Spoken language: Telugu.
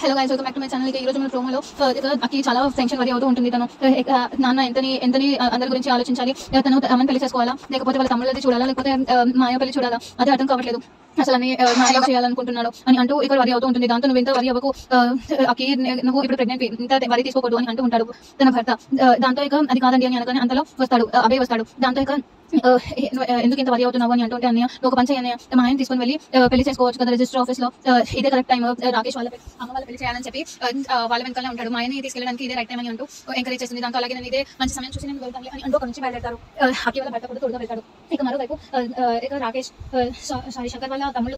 Hello guys, welcome back to my channel. ఈ రోజు మన ప్రోమోలో అకి చాలా టెన్షన్ వరి అవుతూ ఉంటుంది. తను నాన్న ఎంతని అందరి గురించి ఆలోచించాలి, తను అమ్మని పెళ్లి చేసుకోవాలా, లేకపోతే వాళ్ళ తమ్ముళ్ళది చూడాలా, లేకపోతే మాయ పెళ్లి చూడాలా, అదే అర్థం కావట్లేదు. అసలు అని మాయలో చేయాలనుకుంటున్నాడు అని అంటూ ఇక్కడ వరి అవుతూ ఉంటుంది. దాంతో నువ్వు ఇంత వరి అవ్వకు, అకి నువ్వు ఇప్పుడు ప్రెగ్నెంట్, ఇంత వరి తీసుకోకూడదు అని అంటూ ఉంటాడు తన భర్త. దాంతో ఇక అది కాదండి అని అనగానే అంతలో వస్తాడు అభయ్ వస్తాడు. దాంతో ఇక ఎందుకు ఇంత వరి అవుతున్నావు అని అంటుంటే, అన్నయ్య నువ్వు ఒక పని చేయన్నయ్య, మా ఆయన తీసుకుని వెళ్ళి పెళ్లి చేసుకోవచ్చు కదా రిజిస్టర్ ఆఫీస్ లో, ఇదే కరెక్ట్ టైం, రాకేష్ వాళ్ళ అమ్మ వాళ్ళ పెళ్లి చేయాలని చెప్పి వాళ్ళ వెనకాలే ఉంటాడు. మా ఆయన్ని తీసుకెళ్ళడానికి ఇదే రైట్ టైం అని అంటూ ఎంకరేజ్ చేస్తుంది. దాంతో అలాగే నేను ఇదే మంచి సమయం చూసి నేను వెళ్తాను అని అంటూ ఒక నుంచి బయలుదేరతారు. అకి వాళ్ళ భర్త కూడా తోడుగా వెళ్తాడు. ఇక మరోవైపు ఇక రాకేష్ సారీ శంకర్ వాళ్ళ తమ్ముళ్ళు